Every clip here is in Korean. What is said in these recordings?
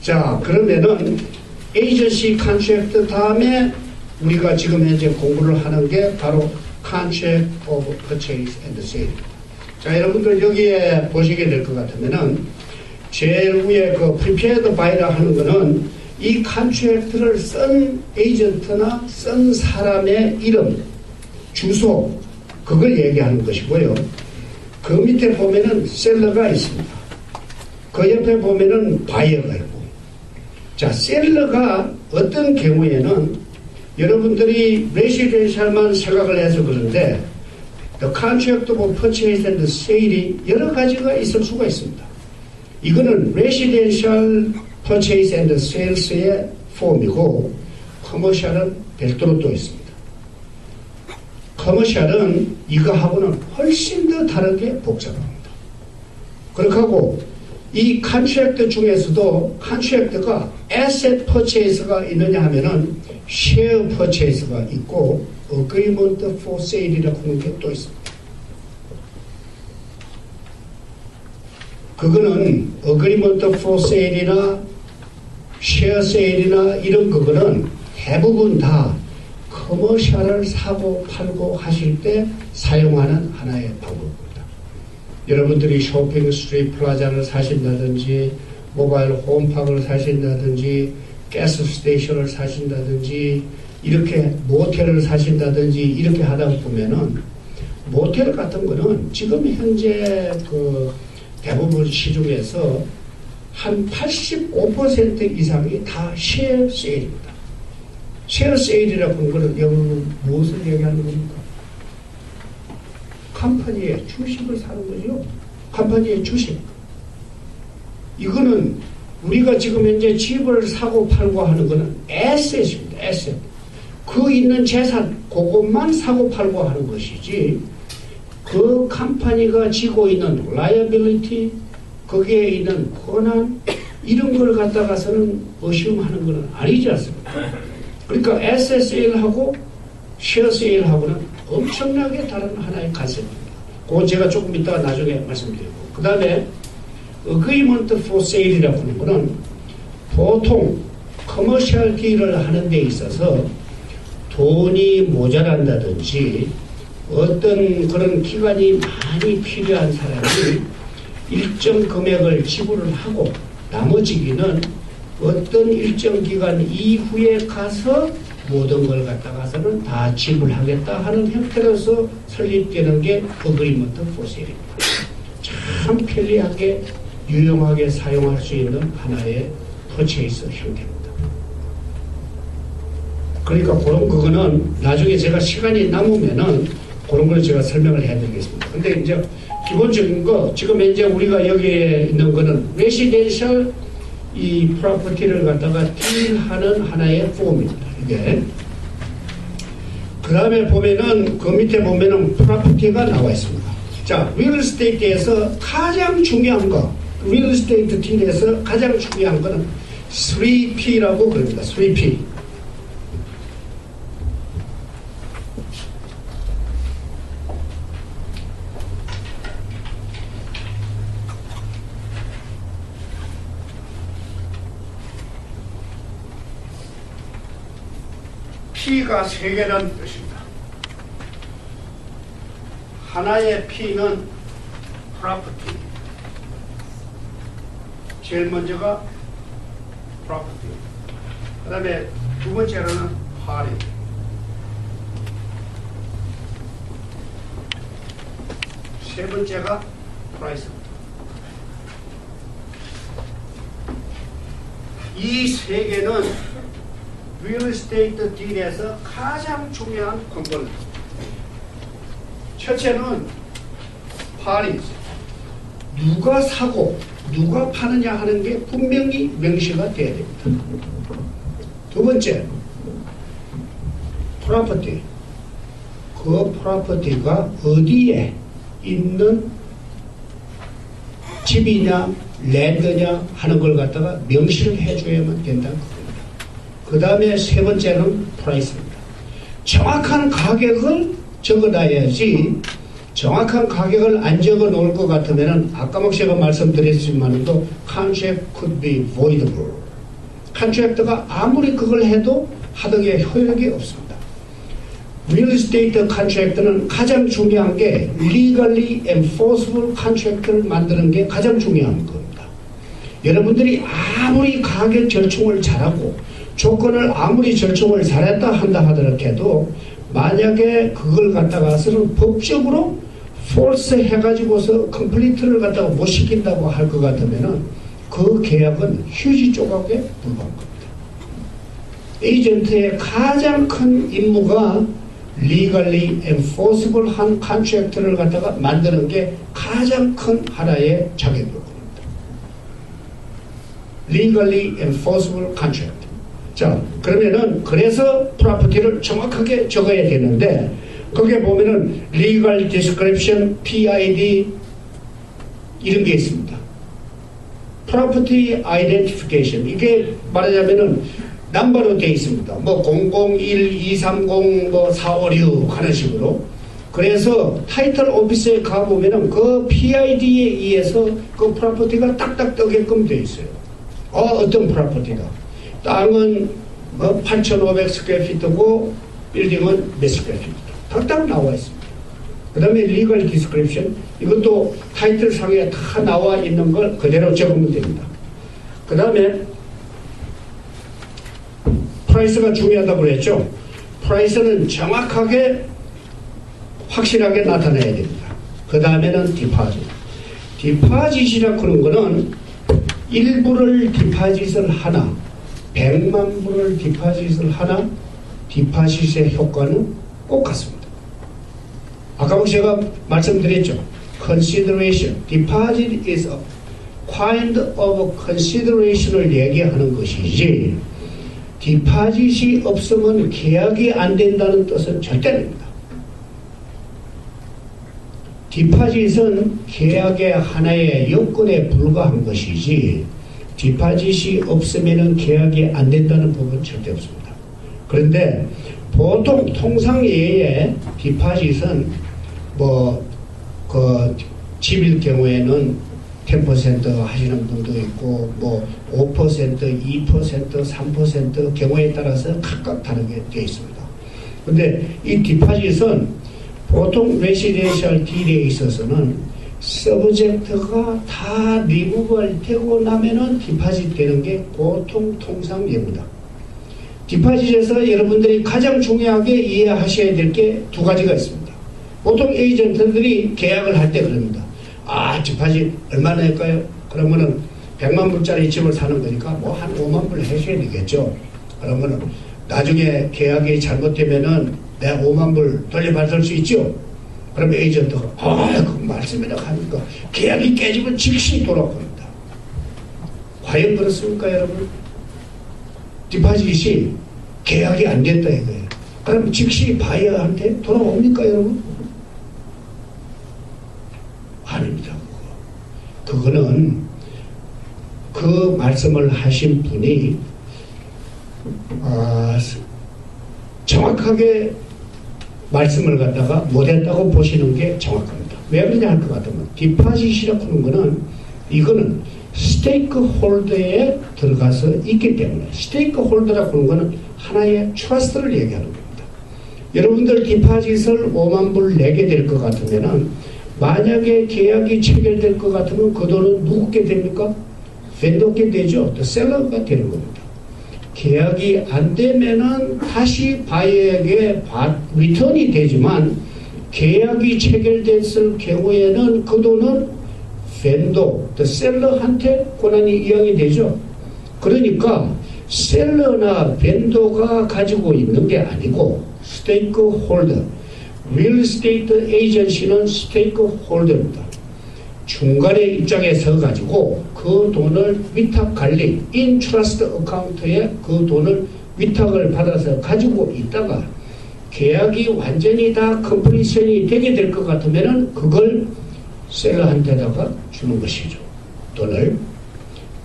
자, 그러면은 에이전시 컨트랙트 다음에 우리가 지금 현재 공부를 하는 게 바로 Contract of Purchase and Sale. 자, 여러분들 여기에 보시게 될 것 같으면은 제일 위에 그 Prepared Buy라 하는 거는 이 컨트랙트를 쓴 에이전트나 쓴 사람의 이름, 주소, 그걸 얘기하는 것이고요. 그 밑에 보면은 셀러가 있습니다. 그 옆에 보면은 바이어가 있고. 자, 셀러가 어떤 경우에는 여러분들이 레시덴셜만 생각을 해서 그런데 The Contract of Purchase and Sale이 여러 가지가 있을 수가 있습니다. 이거는 Residential Purchase and Sales의 폼이고 커머셜은 별도로 또 있습니다. 커머셜은 이거하고는 훨씬 더 다르게 복잡합니다. 그렇게 하고 이 컨트랙트 중에서도 컨트랙트가 Asset Purchase가 있느냐 하면은 Share Purchase가 있고 Agreement for Sale이라고 하는 게 또 있습니다. 그거는 Agreement for Sale이나 Share Sale이나 이런 그거는 대부분 다 커머셜을 사고 팔고 하실 때 사용하는 하나의 방법입니다. 여러분들이 쇼핑 스트리트 플라자를 사신다든지 모바일 홈파크를 사신다든지 가스 스테이션을 사신다든지 이렇게 모텔을 사신다든지 이렇게 하다 보면은 모텔 같은 거는 지금 현재 그 대부분 시중에서 한 85% 이상이 다 쉐어 세일입니다. 쉐어 세일이라고 하는 거는 여기 무엇을 얘기하는 겁니까? 컴퍼니의 주식을 사는 거죠. 컴퍼니의 주식. 이거는 우리가 지금 현재 집을 사고 팔고 하는 거는 에셋입니다. 에셋. 그 있는 재산, 그것만 사고 팔고 하는 것이지, 그 컴퍼니가 지고 있는 라이어빌리티, 거기에 있는 권한, 이런 걸 갖다가서는 의심하는 것은 아니지 않습니까? 그러니까 에셋 세일하고 쉐어 세일하고는 엄청나게 다른 하나의 컨셉입니다. 그건 제가 조금 이따가 나중에 말씀드리고. 그 다음에 Agreement for Sale이라고 하는 거는 보통 커머셜 딜을 하는 데 있어서 돈이 모자란다든지 어떤 그런 기간이 많이 필요한 사람이 일정 금액을 지불을 하고 나머지기는 어떤 일정 기간 이후에 가서 모든 걸 갖다가서는 다 지불하겠다 하는 형태로서 설립되는 게 Agreement for Sale입니다. 참 편리하게 유용하게 사용할 수 있는 하나의 퍼체이스 형태입니다. 그러니까 그런 그거는 나중에 제가 시간이 남으면은 그런 걸 제가 설명을 해드리겠습니다. 근데 이제 기본적인 거 지금 현재 우리가 여기에 있는 거는 레시덴셜 이 프로퍼티를 갖다가 딜하는 하나의 폼입니다. 이게 그 다음에 보면은 그 밑에 보면은 프로퍼티가 나와 있습니다. 자, 리얼 에스테이트에서 가장 중요한 거, 리얼 에스테이트 딜에서 가장 중요한 거는 3P라고 그럽니다. 3P. P가 3개라는 뜻입니다. 하나의 P는 property. 제일 먼저가 property. 그 다음에 두 번째로는 party. 세 번째가 price입니다. 이 3개는 리얼 에스테이트 딜에서 가장 중요한 컴포넌트. 첫째는 파리. 누가 사고 누가 파느냐 하는 게 분명히 명시가 돼야 됩니다. 두 번째, 프로퍼티. 그 프로퍼티가 어디에 있는 집이냐 랜드냐 하는 걸 갖다가 명시를 해줘야만 된다는 겁니다. 그 다음에 세 번째는 프라이스입니다. 정확한 가격을 적어놔야지, 정확한 가격을 안 적어 놓을 것 같으면 아까 막 제가 말씀드렸지만도 contract could be voidable. 컨트랙터가 아무리 그걸 해도 하등의 효력이 없습니다. real estate 컨트랙터는 가장 중요한 게 legally enforceable 컨트랙터를 만드는 게 가장 중요한 겁니다. 여러분들이 아무리 가격 절충을 잘하고 조건을 아무리 절충을 잘했다 한다 하더라도 만약에 그걸 갖다가서는 법적으로 폴스 해가지고서 컴플리트를 갖다가 못 시킨다고 할 것 같으면은 그 계약은 휴지 조각에 불과한 겁니다. 에이전트의 가장 큰 임무가 legally enforceable 한 컨트랙트를 갖다가 만드는 게 가장 큰 하나의 자격인 겁니다. legally enforceable contract. 자, 그러면은 그래서 프로퍼티를 정확하게 적어야 되는데 거기에 보면은 legal description, PID 이런 게 있습니다. property identification 이게 말하자면은 넘버로 되어 있습니다. 뭐 001, 230, 뭐 456 하는 식으로. 그래서 타이틀 오피스에 가보면은 그 PID에 의해서 그 프로퍼티가 딱딱 뜨게끔 되어 있어요. 어떤 프로퍼티다. 땅은 뭐 8,500 스퀘어피트고 빌딩은 몇 스퀘어피트. 딱딱 나와 있습니다. 그 다음에 리걸 디스크립션 이것도 타이틀 상에 다 나와 있는 걸 그대로 적으면 됩니다. 그 다음에 프라이스가 중요하다고 그랬죠. 프라이스는 정확하게 확실하게 나타내야 됩니다. 그 다음에는 디파짓. 디파짓이라고 하는 거는 일부를 디파짓을 하나 100만 불을 디파짓을 하나 디파짓의 효과는 꼭 같습니다. 아까 제가 말씀드렸죠. consideration, deposit is a kind of consideration을 얘기하는 것이지 디파짓이 없으면 계약이 안 된다는 뜻은 절대 아닙니다. 디파짓은 계약의 하나의 요건에 불과한 것이지 디파짓이 없으면 계약이 안 된다는 부분은 절대 없습니다. 그런데 보통 통상예의 디파짓은 집일 경우에는 10% 하시는 분도 있고 5%, 2%, 3% 경우에 따라서 각각 다르게 되어 있습니다. 그런데 이 디파짓은 보통 레시덴셜 딜에 있어서는 서브젝트가 다 리무벌 되고 나면은 디파짓 되는 게 보통 통상 예입니다. 디파짓에서 여러분들이 가장 중요하게 이해하셔야 될 게 두 가지가 있습니다. 보통 에이전트들이 계약을 할 때 그럽니다. 디파짓 얼마나 할까요? 그러면은 100만 불짜리 집을 사는 거니까 한 5만 불 하셔야 되겠죠. 그러면은 나중에 계약이 잘못되면은 내가 5만 불 돌려받을 수 있죠. 그러면 에이전트가 그 말씀이라고 하니까 계약이 깨지면 즉시 돌아옵니다. 과연 그렇습니까 여러분? 디파짓이 계약이 안 됐다 이거예요. 그럼 즉시 바이어한테 돌아옵니까 여러분? 아닙니다. 그거는 그 말씀을 하신 분이 정확하게 말씀을 갖다가 못했다고 보시는 게 정확합니다. 왜 그러냐 할 것 같으면 디파짓이라고 하는 거는 이거는 스테이크 홀더에 들어가서 있기 때문에 스테이크 홀더라고 하는 거는 하나의 트러스트를 얘기하는 겁니다. 여러분들 디파짓을 5만 불 내게 될 것 같으면은 만약에 계약이 체결될 것 같으면 그 돈은 누구께 됩니까? 벤더께 되죠. 또 셀러가 되는 겁니다. 계약이 안 되면은 다시 바이어에게 리턴이 되지만 계약이 체결됐을 경우에는 그 돈은 벤더, 또 셀러한테 권한이 이양이 되죠. 그러니까 셀러나 벤더가 가지고 있는 게 아니고 스테이크 홀더, 리얼 에스테이트 에이전시는 스테이크 홀더입니다. 중간의 입장에 서가지고 그 돈을 위탁 관리, 인트러스트 어카운트에 그 돈을 위탁을 받아서 가지고 있다가 계약이 완전히 다 컴플리션이 되게 될 것 같으면은 그걸 셀러한테다가 주는 것이죠. 돈을.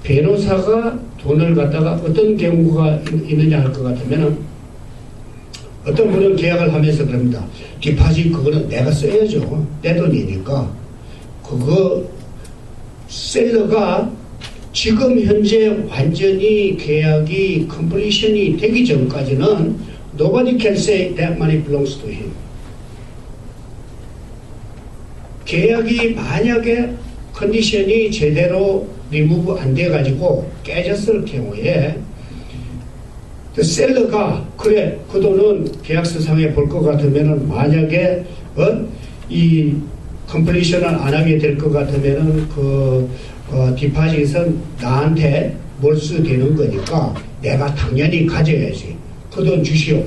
변호사가 돈을 갖다가 어떤 경우가 있느냐 할 것 같으면은 어떤 분은 계약을 하면서 그럽니다. 디파짓 그거는 내가 써야죠. 내 돈이니까. 그거 셀러가 지금 현재 완전히 계약이 컴플리션이 되기 전까지는 nobody can say that money belongs to him. 계약이 만약에 컨디션이 제대로 리무브 안 돼가지고 깨졌을 경우에 셀러가 그래 그 돈은 계약서상에 볼 것 같으면은 만약에 이 컴플리션을 안 하게 될 것 같으면은 디파짓은 나한테 몰수되는 거니까 내가 당연히 가져야지. 그 돈 주시오.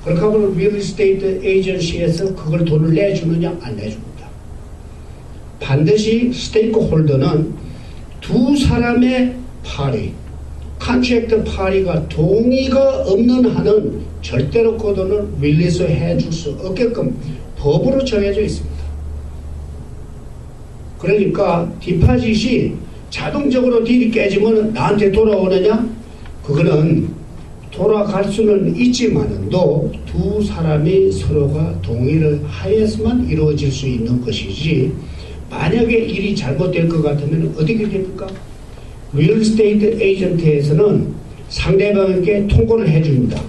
그렇게 하면 리얼 에스테이트 에이전시에서 그걸 돈을 내주느냐 안 내줍니다. 반드시 스테이크 홀더는 두 사람의 파리 컨트랙트 파리가 동의가 없는 한은 절대로 그 돈을 릴리스 해줄 수 없게끔 법으로 정해져 있습니다. 그러니까 디파짓이 자동적으로 딜이 깨지면 나한테 돌아오느냐? 그거는 돌아갈 수는 있지만도 두 사람이 서로가 동의를 하여서만 이루어질 수 있는 것이지 만약에 일이 잘못될 것 같으면 어떻게 됩니까? 리얼 에스테이트 에이전트에서는 상대방에게 통보를 해줍니다.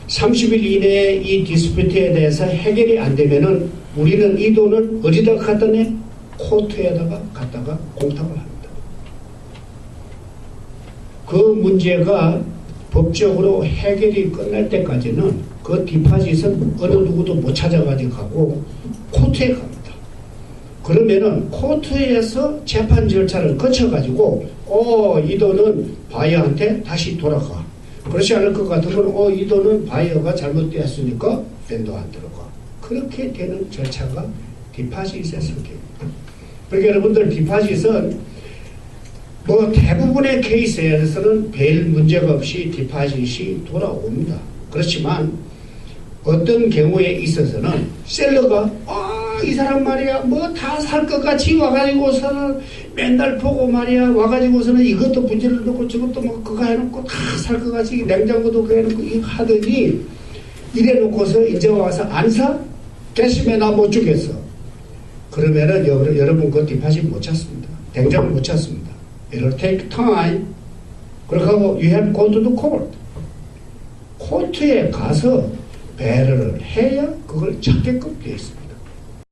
30일 이내에 이 디스피트에 대해서 해결이 안 되면은 우리는 이 돈을 어디다 갖다 내? 코트에다가 갖다가 공탁을 합니다. 그 문제가 법적으로 해결이 끝날 때까지는 그 디파짓은 어느 누구도 못 찾아가지고 가고 코트에 갑니다. 그러면은 코트에서 재판 절차를 거쳐가지고 이 돈은 바이어한테 다시 돌아가. 그렇지 않을 것 같으면 이 돈은 바이어가 잘못되었으니까 벤더한테로 가. 그렇게 되는 절차가 디파짓의 성격입니다. 그러니까 여러분들 디파짓은 뭐 대부분의 케이스에서는 별 문제가 없이 디파짓이 돌아옵니다. 그렇지만 어떤 경우에 있어서는 셀러가 이 사람 말이야 뭐 다 살 것 같이 와가지고서는 맨날 보고 말이야 와가지고서는 이것도 문제를 넣고 저것도 뭐 그거 해놓고 다 살 것 같이 냉장고도 그거 해놓고 이거 하더니 이래놓고서 이제 와서 안 사? 결심해 나 못 주겠어. 그러면은 여러분 그 디파짓 못 찾습니다. 냉장고 못 찾습니다. It'll take time. 그렇게 하고 you have to go to the court. 코트에 가서 배려를 해야 그걸 찾게끔 되어 있습니다.